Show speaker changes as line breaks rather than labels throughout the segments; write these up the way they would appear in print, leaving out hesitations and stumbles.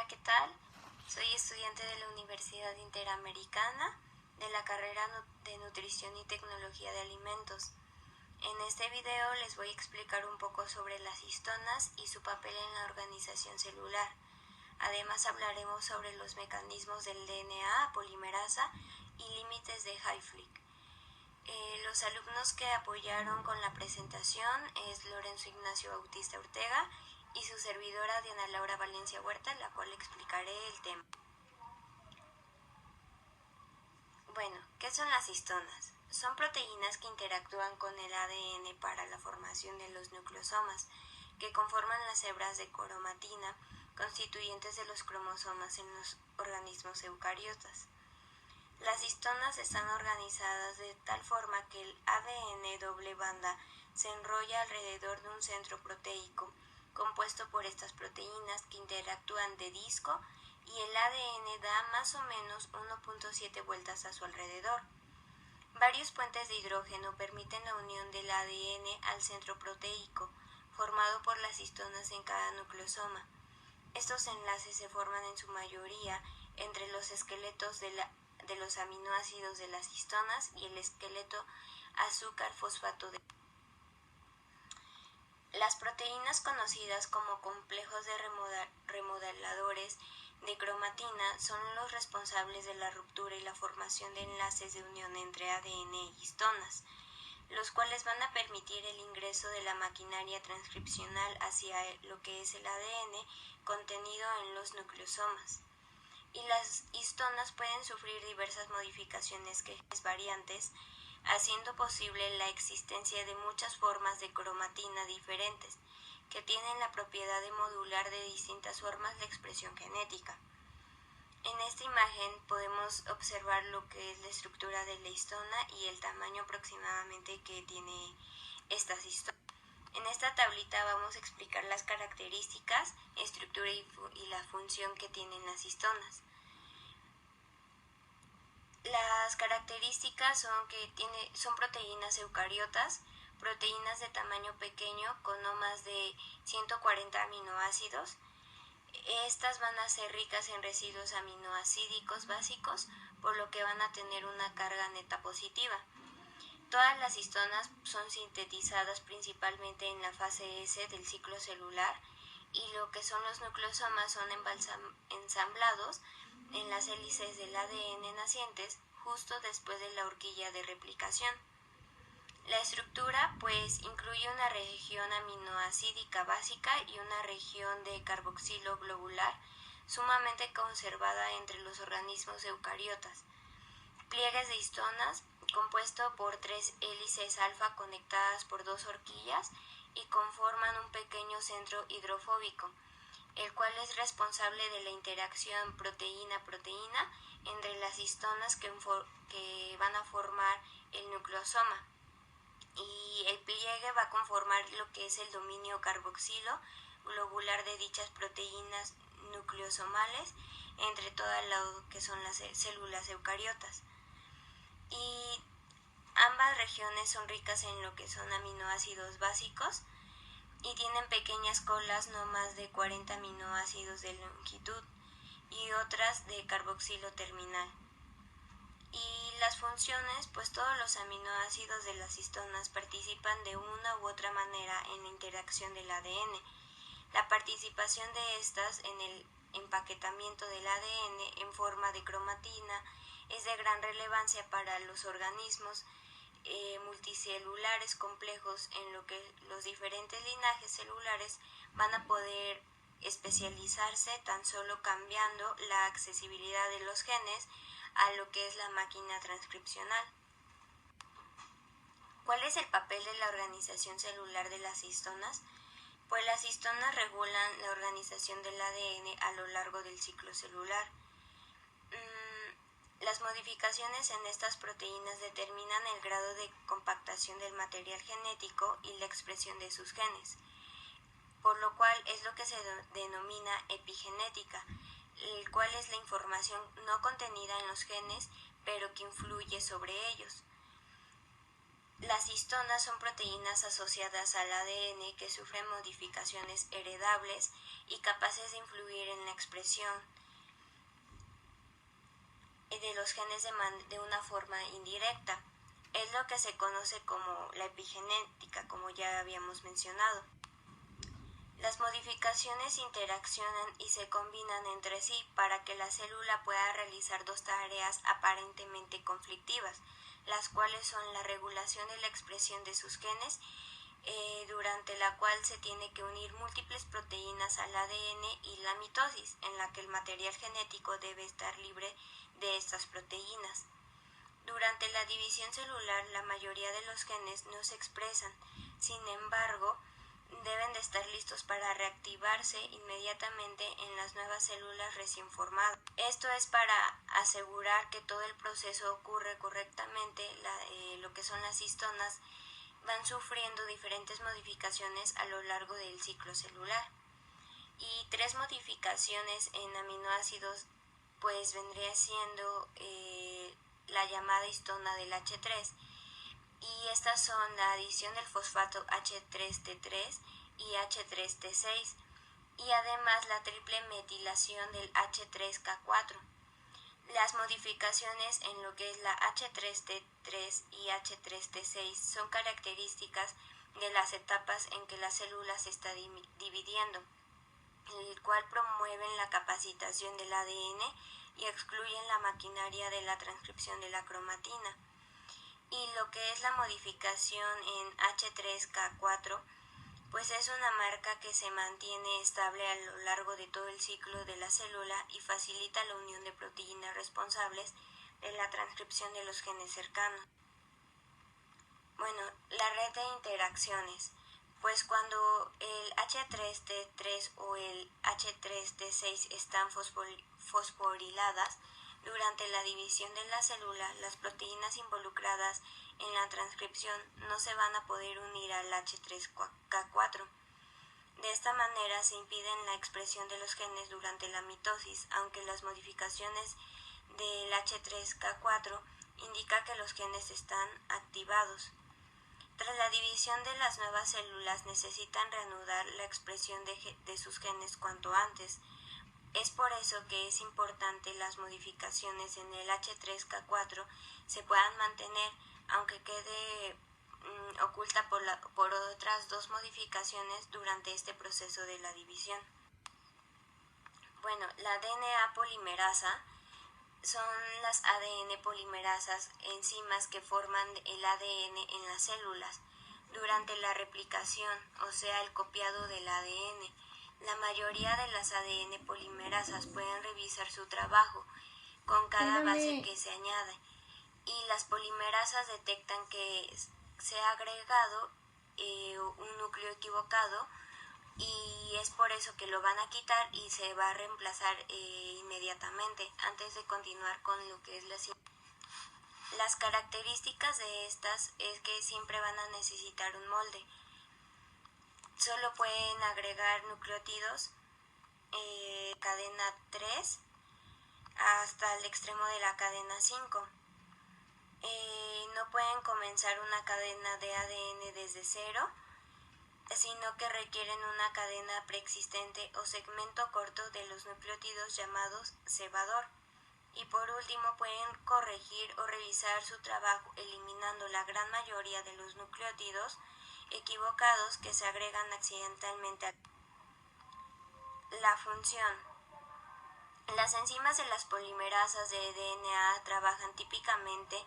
Hola, ¿qué tal? Soy estudiante de la Universidad Interamericana de la carrera de Nutrición y Tecnología de Alimentos. En este video les voy a explicar un poco sobre las histonas y su papel en la organización celular. Además hablaremos sobre los mecanismos del DNA, polimerasa y límites de Hayflick. Los alumnos que apoyaron con la presentación es Lorenzo Ignacio Bautista Ortega y su servidora Diana Laura Valencia Huerta, la cual explicaré el tema. Bueno, ¿qué son las histonas? Son proteínas que interactúan con el ADN para la formación de los nucleosomas, que conforman las hebras de cromatina constituyentes de los cromosomas en los organismos eucariotas. Las histonas están organizadas de tal forma que el ADN doble banda se enrolla alrededor de un centro proteico compuesto por estas proteínas que interactúan de disco y el ADN da más o menos 1.7 vueltas a su alrededor. Varios puentes de hidrógeno permiten la unión del ADN al centro proteico, formado por las histonas en cada nucleosoma. Estos enlaces se forman en su mayoría entre los esqueletos de los aminoácidos de las histonas y el esqueleto azúcar-fosfato de. Las proteínas conocidas como complejos de remodeladores de cromatina son los responsables de la ruptura y la formación de enlaces de unión entre ADN y histonas, los cuales van a permitir el ingreso de la maquinaria transcripcional hacia lo que es el ADN contenido en los nucleosomas. Y las histonas pueden sufrir diversas modificaciones que es variantes, haciendo posible la existencia de muchas formas de cromatina diferentes, que tienen la propiedad de modular de distintas formas la expresión genética. En esta imagen podemos observar lo que es la estructura de la histona y el tamaño aproximadamente que tiene estas histonas. En esta tablita vamos a explicar las características, estructura y la función que tienen las histonas. Las características son proteínas eucariotas, proteínas de tamaño pequeño con no más de 140 aminoácidos. Estas van a ser ricas en residuos aminoácidos básicos, por lo que van a tener una carga neta positiva. Todas las histonas son sintetizadas principalmente en la fase S del ciclo celular y lo que son los nucleosomas son ensamblados en las hélices del ADN nacientes justo después de la horquilla de replicación. La estructura pues incluye una región aminoácidica básica y una región de carboxilo globular sumamente conservada entre los organismos eucariotas. Pliegues de histonas compuesto por 3 hélices alfa conectadas por 2 horquillas y conforman un pequeño centro hidrofóbico, el cual es responsable de la interacción proteína-proteína entre las histonas que van a formar el nucleosoma. Y el pliegue va a conformar lo que es el dominio carboxilo globular de dichas proteínas nucleosomales entre todas lo que son las células eucariotas. Y ambas regiones son ricas en lo que son aminoácidos básicos y tienen pequeñas colas no más de 40 aminoácidos de longitud y otras de carboxilo terminal. Y las funciones, pues todos los aminoácidos de las histonas participan de una u otra manera en la interacción del ADN. La participación de estas en el empaquetamiento del ADN en forma de cromatina es de gran relevancia para los organismos multicelulares complejos, en lo que los diferentes linajes celulares van a poder especializarse tan solo cambiando la accesibilidad de los genes a lo que es la máquina transcripcional. ¿Cuál es el papel de la organización celular de las histonas? Pues las histonas regulan la organización del ADN a lo largo del ciclo celular. Las modificaciones en estas proteínas determinan el grado de compactación del material genético y la expresión de sus genes, por lo cual es lo que se denomina epigenética, el cual es la información no contenida en los genes, pero que influye sobre ellos. Las histonas son proteínas asociadas al ADN que sufren modificaciones heredables y capaces de influir en la expresión de los genes de una forma indirecta. Es lo que se conoce como la epigenética, como ya habíamos mencionado. Las modificaciones interaccionan y se combinan entre sí para que la célula pueda realizar dos tareas aparentemente conflictivas, las cuales son la regulación de la expresión de sus genes, durante la cual se tiene que unir múltiples proteínas al ADN, y la mitosis, en la que el material genético debe estar libre de estas proteínas. Durante la división celular, la mayoría de los genes no se expresan, sin embargo, deben de estar listos para reactivarse inmediatamente en las nuevas células recién formadas. Esto es para asegurar que todo el proceso ocurre correctamente. Lo que son las histonas van sufriendo diferentes modificaciones a lo largo del ciclo celular. Y 3 modificaciones en aminoácidos pues vendría siendo la llamada histona del H3, y estas son la adición del fosfato H3T3 y H3T6, y además la triple metilación del H3K4. Las modificaciones en lo que es la H3T3 y H3T6 son características de las etapas en que la célula se está dividiendo, el cual promueven la capacitación del ADN y excluyen la maquinaria de la transcripción de la cromatina. Y lo que es la modificación en H3K4, pues es una marca que se mantiene estable a lo largo de todo el ciclo de la célula y facilita la unión de proteínas responsables de la transcripción de los genes cercanos. Bueno, la red de interacciones. Pues cuando el H3T3 o el H3T6 están fosforiladas, durante la división de la célula, las proteínas involucradas en la transcripción no se van a poder unir al H3K4. De esta manera se impide la expresión de los genes durante la mitosis, aunque las modificaciones del H3K4 indican que los genes están activados. Tras la división de las nuevas células necesitan reanudar la expresión de sus genes cuanto antes. Es por eso que es importante las modificaciones en el H3K4 se puedan mantener, aunque quede oculta por otras 2 modificaciones durante este proceso de la división. Bueno, la DNA polimerasa son las ADN polimerasas, enzimas que forman el ADN en las células. Durante la replicación, o sea, el copiado del ADN, la mayoría de las ADN polimerasas pueden revisar su trabajo con cada base que se añade, y las polimerasas detectan que se ha agregado un núcleo equivocado, y es por eso que lo van a quitar y se va a reemplazar inmediatamente antes de continuar con lo que es la siguiente. Las características de estas es que siempre van a necesitar un molde. Solo pueden agregar nucleótidos cadena 3 hasta el extremo de la cadena 5. No pueden comenzar una cadena de ADN desde cero, sino que requieren una cadena preexistente o segmento corto de los nucleótidos llamados cebador. Y por último, pueden corregir o revisar su trabajo eliminando la gran mayoría de los nucleótidos equivocados que se agregan accidentalmente. La función. Las enzimas de las polimerasas de DNA trabajan típicamente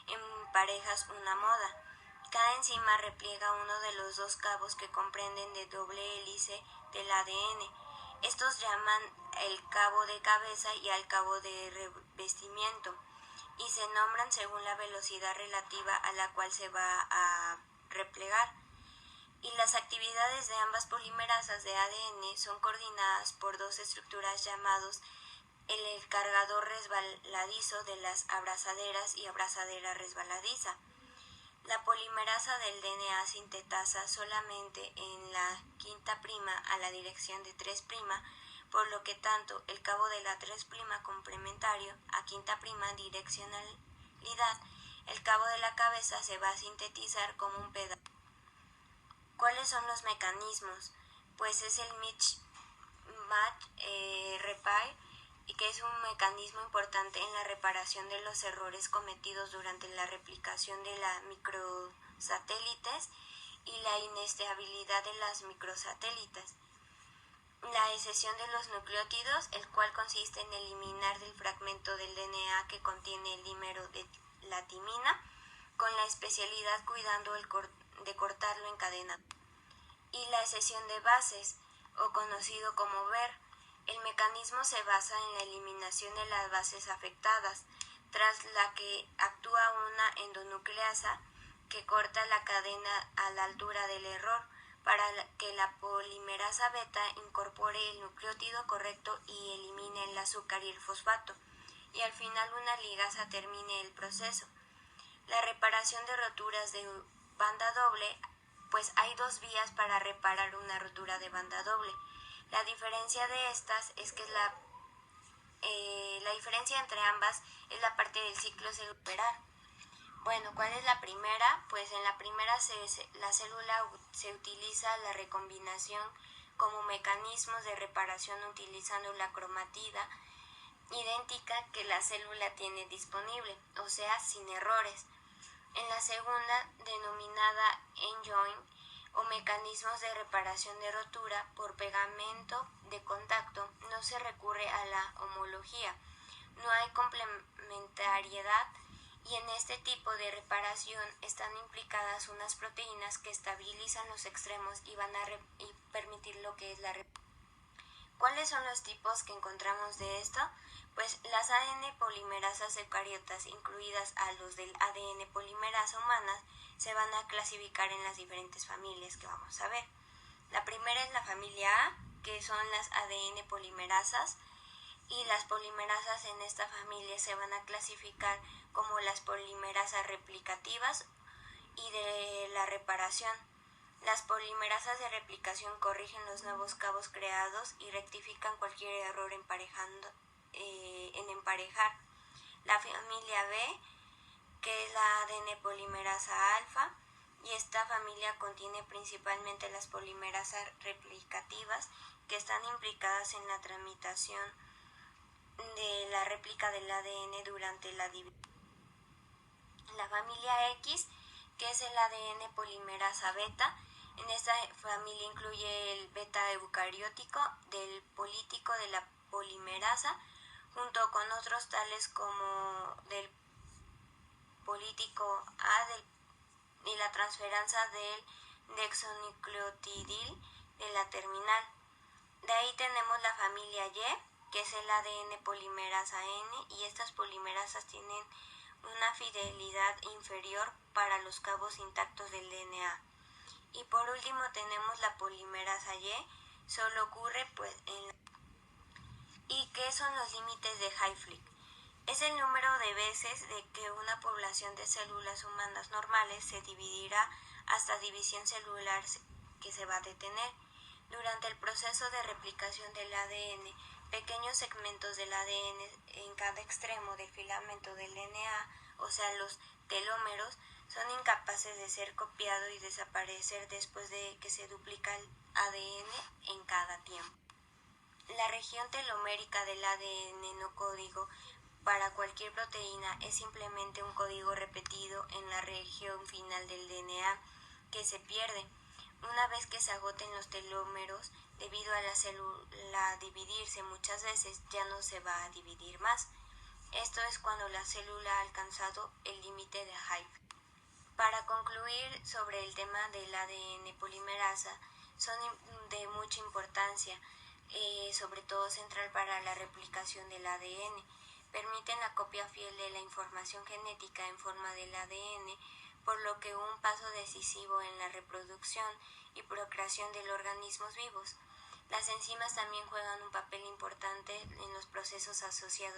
en parejas una moda. Cada enzima repliega uno de los 2 cabos que comprenden de doble hélice del ADN. Estos llaman el cabo de cabeza y al cabo de revestimiento, y se nombran según la velocidad relativa a la cual se va a replegar. Y las actividades de ambas polimerasas de ADN son coordinadas por 2 estructuras llamados el cargador resbaladizo de las abrazaderas y abrazadera resbaladiza. La polimerasa del DNA sintetasa solamente en la quinta prima a la dirección de 3', por lo que tanto el cabo de la 3' complementario a quinta prima direccionalidad el cabo de la cabeza se va a sintetizar como un pedazo. ¿Cuáles son los mecanismos? Pues es el mismatch repair, y que es un mecanismo importante en la reparación de los errores cometidos durante la replicación de las microsatélites y la inestabilidad de las microsatélites. La escisión de los nucleótidos, el cual consiste en eliminar del fragmento del DNA que contiene el dímero de la timina, con la especialidad cuidando de cortarlo en cadena. Y la escisión de bases, o conocido como BER. El mecanismo se basa en la eliminación de las bases afectadas, tras la que actúa una endonucleasa que corta la cadena a la altura del error para que la polimerasa beta incorpore el nucleótido correcto y elimine el azúcar y el fosfato, y al final una ligasa termine el proceso. La reparación de roturas de banda doble, pues hay dos vías para reparar una rotura de banda doble. La diferencia de estas es que la diferencia entre ambas es la parte del ciclo celular. Bueno, ¿cuál es la primera? Pues en la primera la célula se utiliza la recombinación como mecanismos de reparación utilizando la cromatida idéntica que la célula tiene disponible, o sea, sin errores. En la segunda, denominada end-join, o mecanismos de reparación de rotura por pegamento de contacto, no se recurre a la homología, no hay complementariedad, y en este tipo de reparación están implicadas unas proteínas que estabilizan los extremos y van a permitir lo que es la reparación. ¿Cuáles son los tipos que encontramos de esto? Pues las ADN polimerasas eucariotas, incluidas a los del ADN polimerasa humanas, se van a clasificar en las diferentes familias que vamos a ver. La primera es la familia A, que son las ADN polimerasas, y las polimerasas en esta familia se van a clasificar como las polimerasas replicativas y de la reparación. Las polimerasas de replicación corrigen los nuevos cabos creados y rectifican cualquier error en emparejar. La familia B, que es la ADN polimerasa alfa, y esta familia contiene principalmente las polimerasas replicativas que están implicadas en la tramitación de la réplica del ADN durante la división. La familia X, que es el ADN polimerasa beta. En esta familia incluye el beta eucariótico del político de la polimerasa, junto con otros tales como del político A y la transferencia del deoxirribonucleotidil de la terminal. De ahí tenemos la familia Y, que es el ADN polimerasa N, y estas polimerasas tienen una fidelidad inferior para los cabos intactos del DNA. Y por último tenemos la polimerasa Y, solo ocurre pues en la... ¿Y qué son los límites de Hayflick? Es el número de veces de que una población de células humanas normales se dividirá hasta división celular que se va a detener. Durante el proceso de replicación del ADN, pequeños segmentos del ADN en cada extremo del filamento del DNA, o sea los telómeros, son incapaces de ser copiados y desaparecer después de que se duplica el ADN en cada tiempo. La región telomérica del ADN no código para cualquier proteína es simplemente un código repetido en la región final del DNA que se pierde. Una vez que se agoten los telómeros, debido a la célula dividirse muchas veces, ya no se va a dividir más. Esto es cuando la célula ha alcanzado el límite de Hayflick. Para concluir sobre el tema del ADN polimerasa, son de mucha importancia, sobre todo central para la replicación del ADN. Permiten la copia fiel de la información genética en forma del ADN, por lo que un paso decisivo en la reproducción y procreación de los organismos vivos. Las enzimas también juegan un papel importante en los procesos asociados